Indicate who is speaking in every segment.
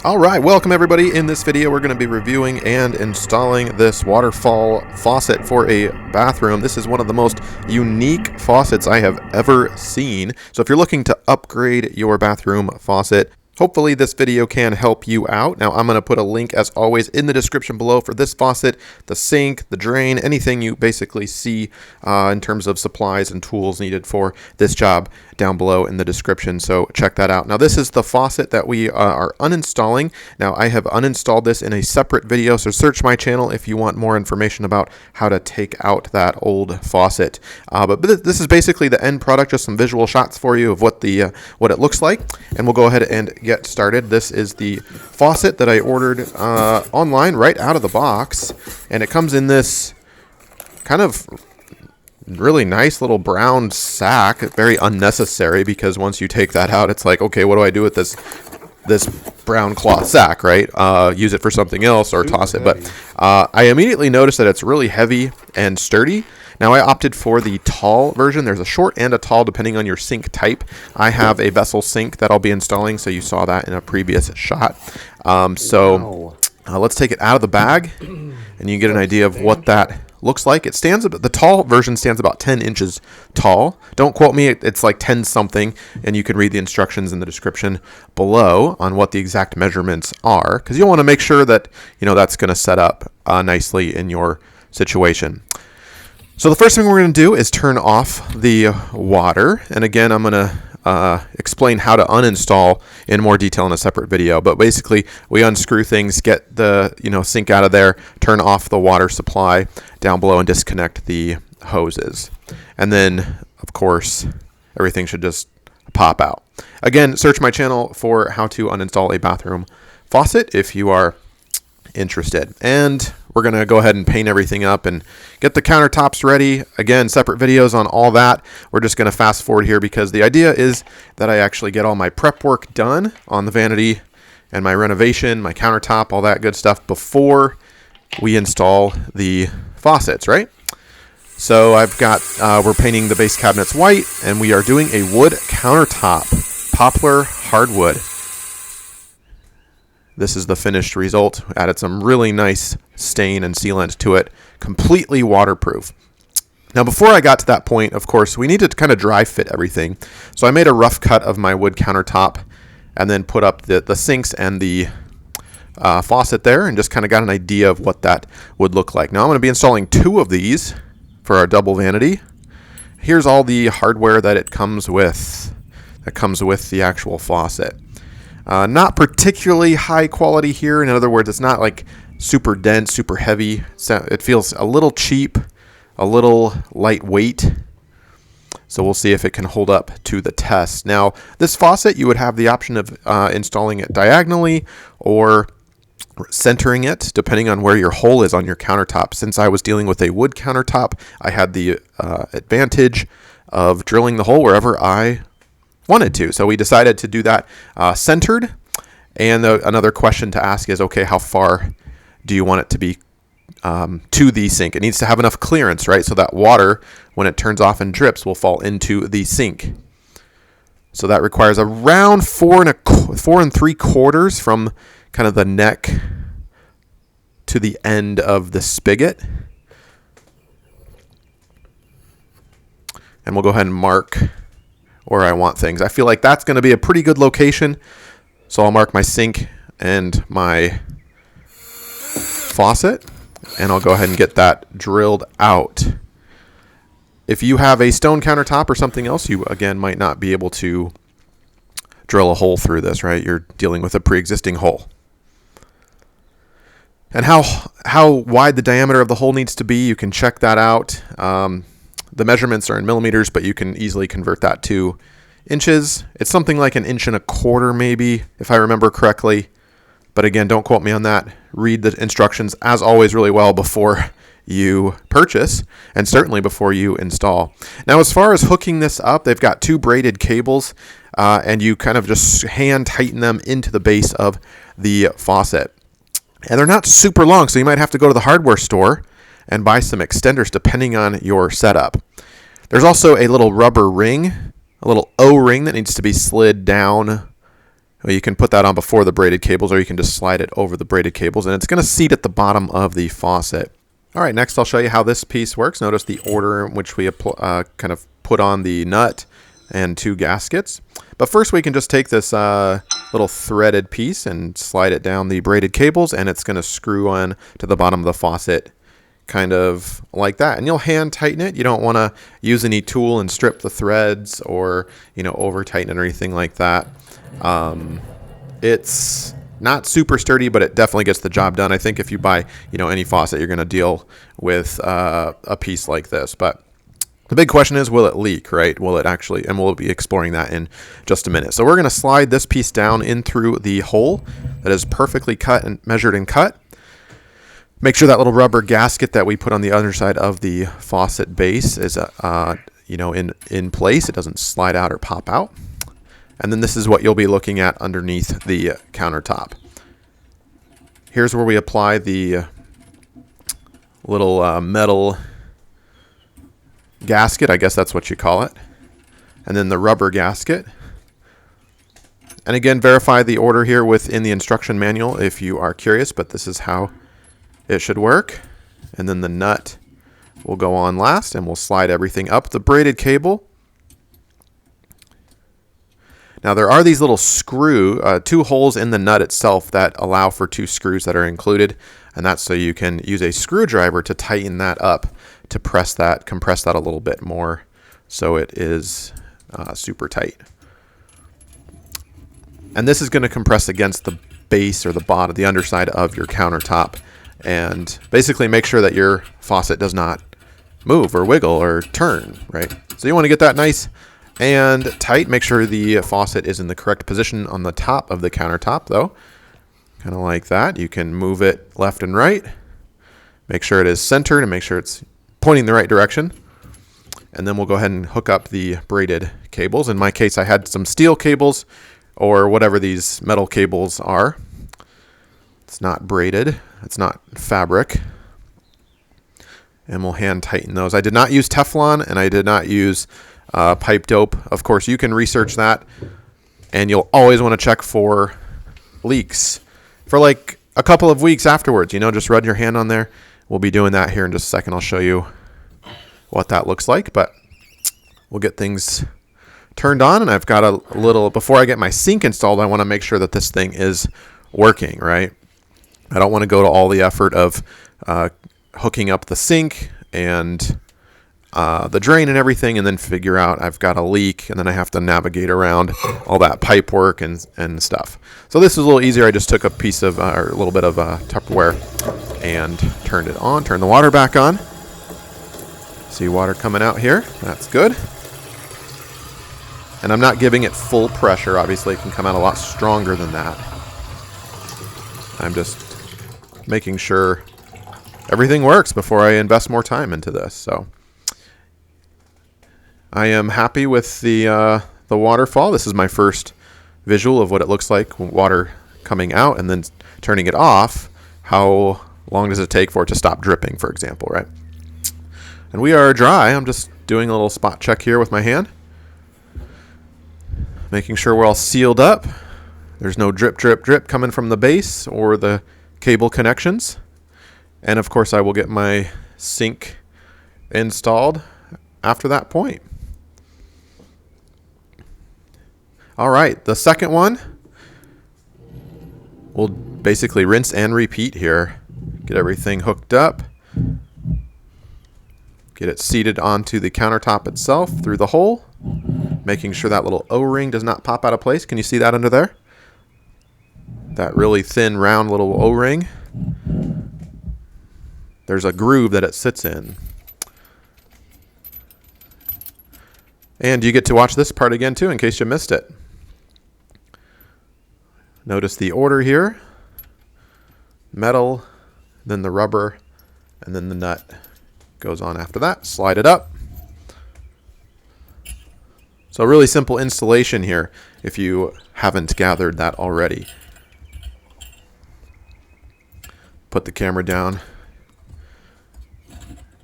Speaker 1: Alright, welcome everybody. In this video we're going to be reviewing and installing this Waterfall faucet for a bathroom. This is one of the most unique faucets I have ever seen. So if you're looking to upgrade your bathroom faucet, hopefully this video can help you out. Now I'm going to put a link as always in the description below for this faucet, the sink, the drain, anything you basically see in terms of supplies and tools needed for this job down below in the description, so check that out. Now this is the faucet that we are uninstalling. Now I have uninstalled this in a separate video, so search my channel if you want more information about how to take out that old faucet. But this is basically the end product, just some visual shots for you of what it looks like, and we'll go ahead and get started. This is the faucet that I ordered online right out of the box, and it comes in this kind of really nice little brown sack. Very unnecessary, because once you take that out, it's like, okay, what do I do with this brown cloth sack, right? Use it for something else or toss it. But I immediately noticed that it's really heavy and sturdy. Now I opted for the tall version. There's a short and a tall depending on your sink type. I have a vessel sink that I'll be installing, so you saw that in a previous shot. Let's take it out of the bag and you get an idea of what that looks like. It stands, the tall version stands about 10 inches tall. Don't quote me, it's like 10 something, and you can read the instructions in the description below on what the exact measurements are, because you'll want to make sure that that's going to set up nicely in your situation. So the first thing we're going to do is turn off the water, and again I'm going to explain how to uninstall in more detail in a separate video. But basically we unscrew things, get the sink out of there, turn off the water supply down below, and disconnect the hoses, and then of course everything should just pop out. Again, search my channel for how to uninstall a bathroom faucet if you are interested. And we're going to go ahead and paint everything up and get the countertops ready. Again, separate videos on all that. We're just going to fast forward here because the idea is that I actually get all my prep work done on the vanity and my renovation, my countertop, all that good stuff before we install the faucets, right? So I've got, we're painting the base cabinets white, and we are doing a wood countertop, poplar hardwood. This is the finished result. Added some really nice stain and sealant to it. Completely waterproof. Now before I got to that point, of course, we need to kind of dry fit everything. So I made a rough cut of my wood countertop and then put up the sinks and the faucet there, and just kind of got an idea of what that would look like. Now I'm going to be installing 2 of these for our double vanity. Here's all the hardware that it comes with. That comes with the actual faucet. Not particularly high quality here. In other words, it's not like super dense, super heavy. So it feels a little cheap, a little lightweight. So we'll see if it can hold up to the test. Now, this faucet, you would have the option of installing it diagonally or centering it, depending on where your hole is on your countertop. Since I was dealing with a wood countertop, I had the advantage of drilling the hole wherever I wanted to. So we decided to do that centered. And another question to ask is, okay, how far do you want it to be to the sink? It needs to have enough clearance, right? So that water, when it turns off and drips, will fall into the sink. So that requires around 4 3/4 from kind of the neck to the end of the spigot. And we'll go ahead and mark where I want things. I feel like that's going to be a pretty good location. So I'll mark my sink and my faucet, and I'll go ahead and get that drilled out. If you have a stone countertop or something else, you again might not be able to drill a hole through this, right? You're dealing with a pre-existing hole. And how wide the diameter of the hole needs to be, you can check that out. The measurements are in millimeters, but you can easily convert that to inches. It's something like 1.25 inches maybe, if I remember correctly. But again, don't quote me on that. Read the instructions, as always, really well before you purchase, and certainly before you install. Now, as far as hooking this up, they've got 2 braided cables, and you kind of just hand tighten them into the base of the faucet. And they're not super long, so you might have to go to the hardware store and buy some extenders depending on your setup. There's also a little rubber ring, a little O-ring that needs to be slid down Well, you can put that on before the braided cables, or you can just slide it over the braided cables, and it's going to seat at the bottom of the faucet. All right, next I'll show you how this piece works. Notice the order in which we kind of put on the nut and 2 gaskets. But first we can just take this little threaded piece and slide it down the braided cables, and it's going to screw on to the bottom of the faucet kind of like that. And you'll hand tighten it. You don't want to use any tool and strip the threads or, over tighten it or anything like that. It's not super sturdy, but it definitely gets the job done. I think if you buy, any faucet, you're going to deal with a piece like this. But the big question is, will it leak, right? Will it actually? And we'll be exploring that in just a minute. So we're going to slide this piece down in through the hole that is perfectly cut and measured and cut. Make sure that little rubber gasket that we put on the other side of the faucet base is, in place. It doesn't slide out or pop out. And then this is what you'll be looking at underneath the countertop. Here's where we apply the little metal gasket, I guess that's what you call it. And then the rubber gasket. And again, verify the order here within the instruction manual if you are curious, but this is how it should work. And then the nut will go on last, and we'll slide everything up the braided cable. Now there are these little 2 holes in the nut itself that allow for 2 screws that are included, and that's so you can use a screwdriver to tighten that up, to compress that a little bit more so it is super tight. And this is going to compress against the base or the bottom, the underside of your countertop, and basically make sure that your faucet does not move or wiggle or turn, right? So you want to get that nice and tight. Make sure the faucet is in the correct position on the top of the countertop, though. Kind of like that. You can move it left and right. Make sure it is centered and make sure it's pointing the right direction. And then we'll go ahead and hook up the braided cables. In my case, I had some steel cables or whatever these metal cables are. It's not braided. It's not fabric. And we'll hand tighten those. I did not use Teflon, and I did not use pipe dope. Of course, you can research that, and you'll always want to check for leaks for like a couple of weeks afterwards. Just rub your hand on there. We'll be doing that here in just a second. I'll show you what that looks like, but we'll get things turned on. And I've got a little, before I get my sink installed, I want to make sure that this thing is working, right? I don't want to go to all the effort of hooking up the sink and the drain and everything, and then figure out I've got a leak, and then I have to navigate around all that pipe work and stuff. So this is a little easier. I just took a piece of or a little bit of Tupperware and turned it on. Turn the water back on. See water coming out here. That's good. And I'm not giving it full pressure. Obviously, it can come out a lot stronger than that. I'm just making sure everything works before I invest more time into this. So I am happy with the waterfall. This is my first visual of what it looks like, water coming out and then turning it off. How long does it take for it to stop dripping, for example, right? And we are dry. I'm just doing a little spot check here with my hand, making sure we're all sealed up. There's no drip, drip, drip coming from the base or the cable connections. And of course, I will get my sink installed after that point. All right, the second one, we'll basically rinse and repeat here. Get everything hooked up. Get it seated onto the countertop itself through the hole, making sure that little O-ring does not pop out of place. Can you see that under there? That really thin, round little O-ring. There's a groove that it sits in. And you get to watch this part again, too, in case you missed it. Notice the order here. Metal, then the rubber, and then the nut goes on after that. Slide it up. So really simple installation here if you haven't gathered that already. Put the camera down.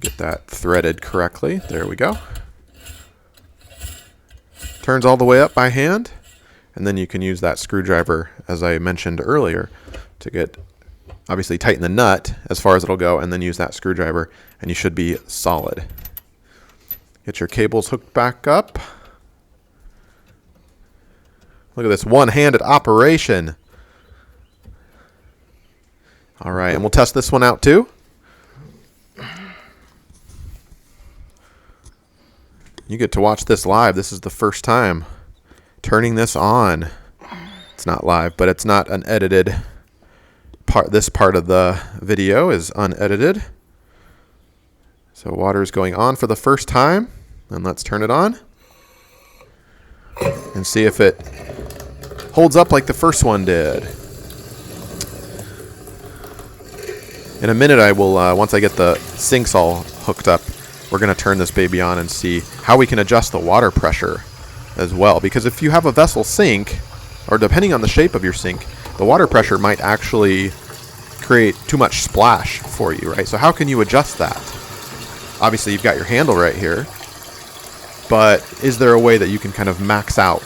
Speaker 1: Get that threaded correctly. There we go. Turns all the way up by hand. and then you can use that screwdriver, as I mentioned earlier, to get, obviously tighten the nut as far as it'll go, and then use that screwdriver, and you should be solid. Get your cables hooked back up. Look at this one-handed operation. All right, and we'll test this one out too. You get to watch this live. This is the first time turning this on. It's not live, but it's not an edited part. This part of the video is unedited. So water is going on for the first time. And let's turn it on and see if it holds up like the first one did. In a minute, I will, once I get the sinks all hooked up, we're going to turn this baby on and see how we can adjust the water pressure as well. Because if you have a vessel sink, or depending on the shape of your sink, the water pressure might actually create too much splash for you, right? So how can you adjust that? Obviously, you've got your handle right here, but is there a way that you can kind of max out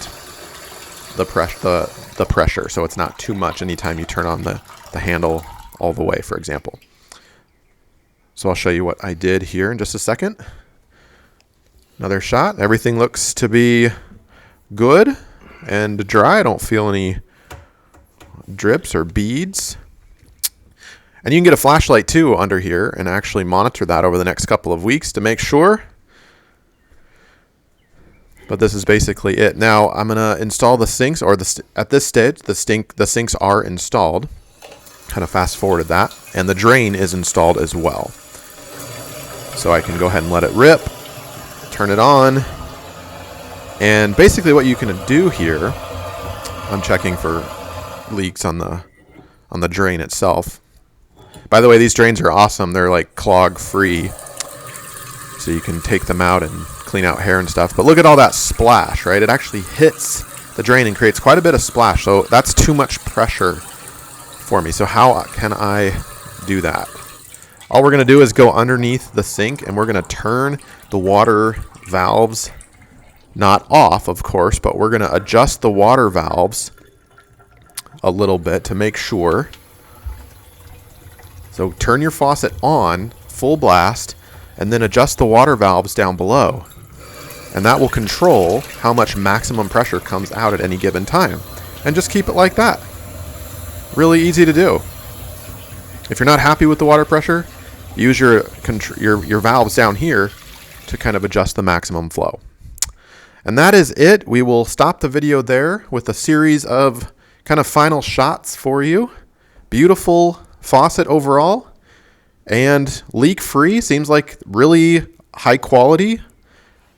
Speaker 1: the pressure so it's not too much anytime you turn on the handle all the way, for example? So I'll show you what I did here in just a second. Another shot. Everything looks to be good and dry. I don't feel any drips or beads. And you can get a flashlight too under here and actually monitor that over the next couple of weeks to make sure. But this is basically it. Now I'm going to install the sinks, or at this stage, the sinks are installed. Kind of fast forwarded that. And the drain is installed as well. So I can go ahead and let it rip, turn it on. And basically what you can do here, I'm checking for leaks on the drain itself. By the way, these drains are awesome. They're like clog-free. So you can take them out and clean out hair and stuff. But look at all that splash, right? It actually hits the drain and creates quite a bit of splash. So that's too much pressure for me. So how can I do that? All we're going to do is go underneath the sink, and we're going to turn the water valves, not off, of course, but we're going to adjust the water valves a little bit to make sure. So turn your faucet on, full blast, and then adjust the water valves down below. And that will control how much maximum pressure comes out at any given time. And just keep it like that. Really easy to do. If you're not happy with the water pressure, use your valves down here to kind of adjust the maximum flow. And that is it. We will stop the video there with a series of kind of final shots for you. Beautiful faucet overall, and leak-free. Seems like really high quality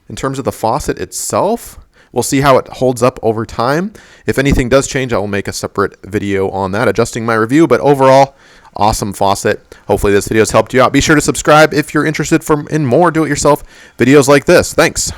Speaker 1: in terms of the faucet itself. We'll see how it holds up over time. If anything does change, I will make a separate video on that, adjusting my review. But overall, awesome faucet. Hopefully this video has helped you out. Be sure to subscribe if you're interested in more do-it-yourself videos like this. Thanks.